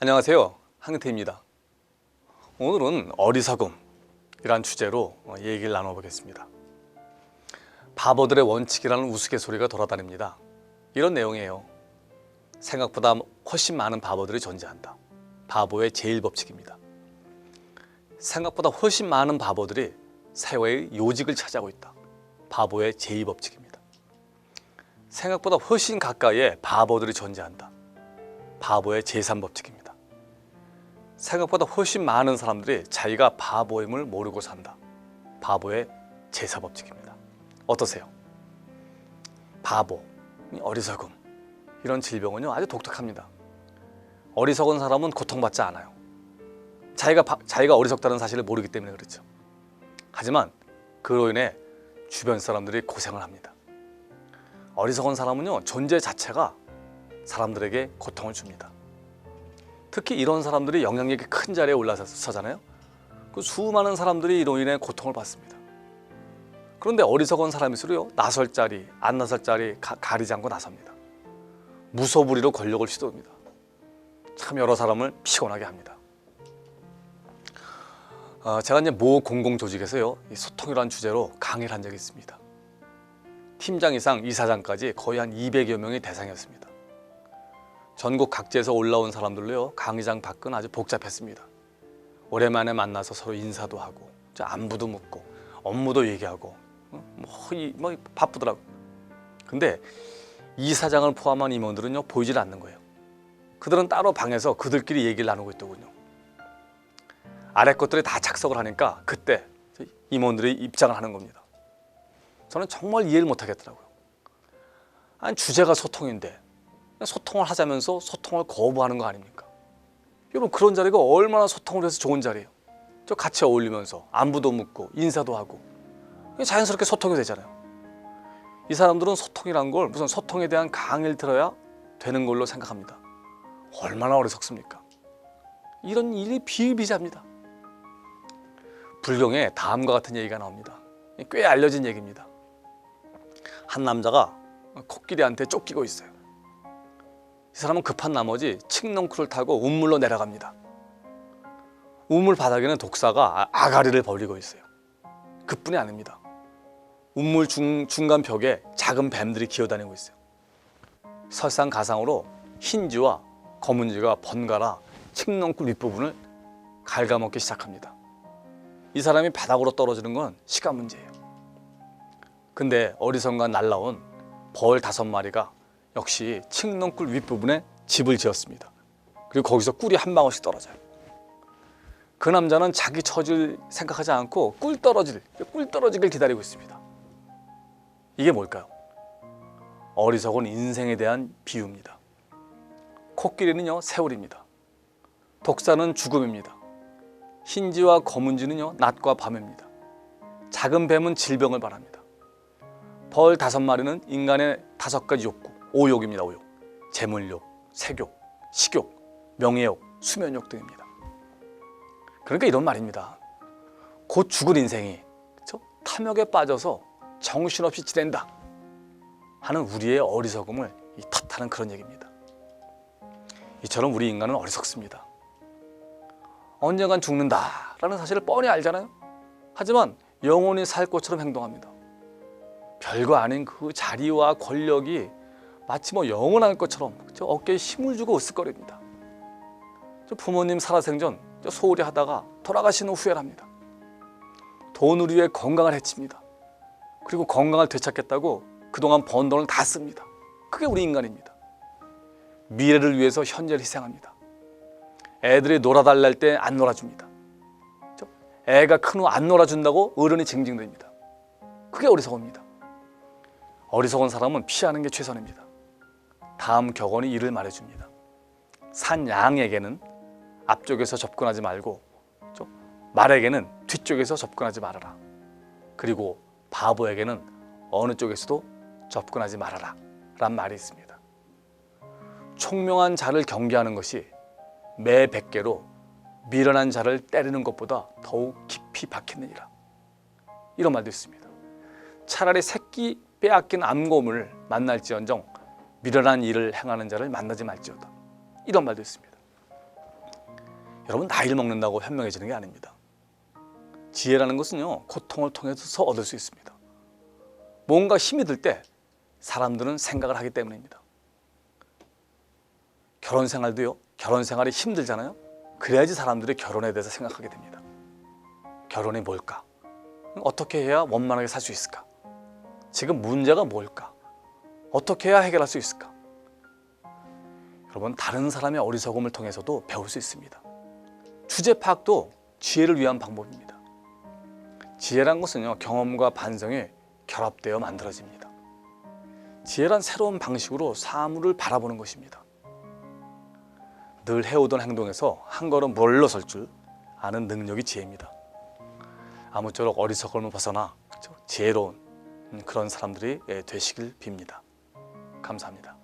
안녕하세요, 한근태입니다. 오늘은 어리석음이란 주제로 얘기를 나눠보겠습니다. 바보들의 원칙이라는 우스갯소리가 돌아다닙니다. 이런 내용이에요. 생각보다 훨씬 많은 바보들이 존재한다. 바보의 제1법칙입니다. 생각보다 훨씬 많은 바보들이 사회의 요직을 차지하고 있다. 바보의 제2법칙입니다. 생각보다 훨씬 가까이에 바보들이 존재한다. 바보의 제3법칙입니다. 생각보다 훨씬 많은 사람들이 자기가 바보임을 모르고 산다. 바보의 제4법칙입니다. 어떠세요? 바보, 어리석음, 이런 질병은요 아주 독특합니다. 어리석은 사람은 고통받지 않아요. 자기가 어리석다는 사실을 모르기 때문에 그렇죠. 하지만 그로 인해 주변 사람들이 고생을 합니다. 어리석은 사람은요 존재 자체가 사람들에게 고통을 줍니다. 특히 이런 사람들이 영향력이 큰 자리에 올라서잖아요. 그 수많은 사람들이 이로 인해 고통을 받습니다. 그런데 어리석은 사람일수록요 나설 자리, 안 나설 자리 가리지 않고 나섭니다. 무소불위로 권력을 휘두릅니다. 참 여러 사람을 피곤하게 합니다. 제가 이제 모 공공조직에서요 이 소통이라는 주제로 강의를 한 적이 있습니다. 팀장 이상 이사장까지 거의 한 200여 명이 대상이었습니다. 전국 각지에서 올라온 사람들로요 강의장 밖은 아주 복잡했습니다. 오랜만에 만나서 서로 인사도 하고 안부도 묻고 업무도 얘기하고 바쁘더라고요. 근데 이사장을 포함한 임원들은요 보이질 않는 거예요. 그들은 따로 방에서 그들끼리 얘기를 나누고 있더군요. 아래 것들이 다 착석을 하니까 그때 임원들이 입장을 하는 겁니다. 저는 정말 이해를 못하겠더라고요. 아니 주제가 소통인데 소통을 하자면서 소통을 거부하는 거 아닙니까? 여러분 그런 자리가 얼마나 소통을 해서 좋은 자리예요. 저 같이 어울리면서 안부도 묻고 인사도 하고 자연스럽게 소통이 되잖아요. 이 사람들은 소통이란 걸 무슨 소통에 대한 강의를 들어야 되는 걸로 생각합니다. 얼마나 어리석습니까? 이런 일이 비일비재합니다. 불경에 다음과 같은 얘기가 나옵니다. 꽤 알려진 얘기입니다. 한 남자가 코끼리한테 쫓기고 있어요. 이 사람은 급한 나머지 칡넝쿨을 타고 우물로 내려갑니다. 우물 바닥에는 독사가 아가리를 벌리고 있어요. 그뿐이 아닙니다. 우물 중간 벽에 작은 뱀들이 기어다니고 있어요. 설상가상으로 흰쥐와 검은쥐가 번갈아 칡넝쿨 윗부분을 갉아먹기 시작합니다. 이 사람이 바닥으로 떨어지는 건 시간 문제예요. 근데 어리석은 날라온 벌 5마리가 역시 칡넝쿨 윗부분에 집을 지었습니다. 그리고 거기서 꿀이 한 방울씩 떨어져요. 그 남자는 자기 처지를 생각하지 않고 꿀 떨어지길 기다리고 있습니다. 이게 뭘까요? 어리석은 인생에 대한 비유입니다. 코끼리는요 세월입니다. 독사는 죽음입니다. 흰쥐와 검은쥐는요 낮과 밤입니다. 작은 뱀은 질병을 말합니다. 벌 5마리는 인간의 5가지 욕구, 5욕입니다. 5욕. 재물욕, 색욕, 식욕, 명예욕, 수면욕 등입니다. 그러니까 이런 말입니다. 곧 죽을 인생이 그렇죠? 탐욕에 빠져서 정신없이 지낸다 하는 우리의 어리석음을 탓하는 그런 얘기입니다. 이처럼 우리 인간은 어리석습니다. 언젠간 죽는다라는 사실을 뻔히 알잖아요. 하지만 영원히 살 것처럼 행동합니다. 별거 아닌 그 자리와 권력이 마치 영원할 것처럼 어깨에 힘을 주고 으쓱거립니다. 부모님 살아생전 소홀히 하다가 돌아가신 후 후회를 합니다. 돈을 위해 건강을 해칩니다. 그리고 건강을 되찾겠다고 그동안 번 돈을 다 씁니다. 그게 우리 인간입니다. 미래를 위해서 현재를 희생합니다. 애들이 놀아달라 할 때 안 놀아줍니다. 애가 큰 후 안 놀아준다고 어른이 징징댑니다. 그게 어리석음입니다. 어리석은 사람은 피하는 게 최선입니다. 다음 격언이 이를 말해줍니다. 산 양에게는 앞쪽에서 접근하지 말고 말에게는 뒤쪽에서 접근하지 말아라. 그리고 바보에게는 어느 쪽에서도 접근하지 말아라 라는 말이 있습니다. 총명한 자를 경계하는 것이 매 100개로 미련한 자를 때리는 것보다 더욱 깊이 박히느니라. 이런 말도 있습니다. 차라리 새끼 빼앗긴 암곰을 만날지언정 미련한 일을 행하는 자를 만나지 말지어다. 이런 말도 있습니다. 여러분, 나이를 먹는다고 현명해지는 게 아닙니다. 지혜라는 것은요, 고통을 통해서 얻을 수 있습니다. 뭔가 힘이 들 때 사람들은 생각을 하기 때문입니다. 결혼 생활도요, 결혼 생활이 힘들잖아요. 그래야지 사람들이 결혼에 대해서 생각하게 됩니다. 결혼이 뭘까? 어떻게 해야 원만하게 살 수 있을까? 지금 문제가 뭘까? 어떻게 해야 해결할 수 있을까? 여러분, 다른 사람의 어리석음을 통해서도 배울 수 있습니다. 주제 파악도 지혜를 위한 방법입니다. 지혜란 것은요, 경험과 반성이 결합되어 만들어집니다. 지혜란 새로운 방식으로 사물을 바라보는 것입니다. 늘 해오던 행동에서 한 걸음 물러설 줄 아는 능력이 지혜입니다. 아무쪼록 어리석음을 벗어나 지혜로운 그런 사람들이 되시길 빕니다. 감사합니다.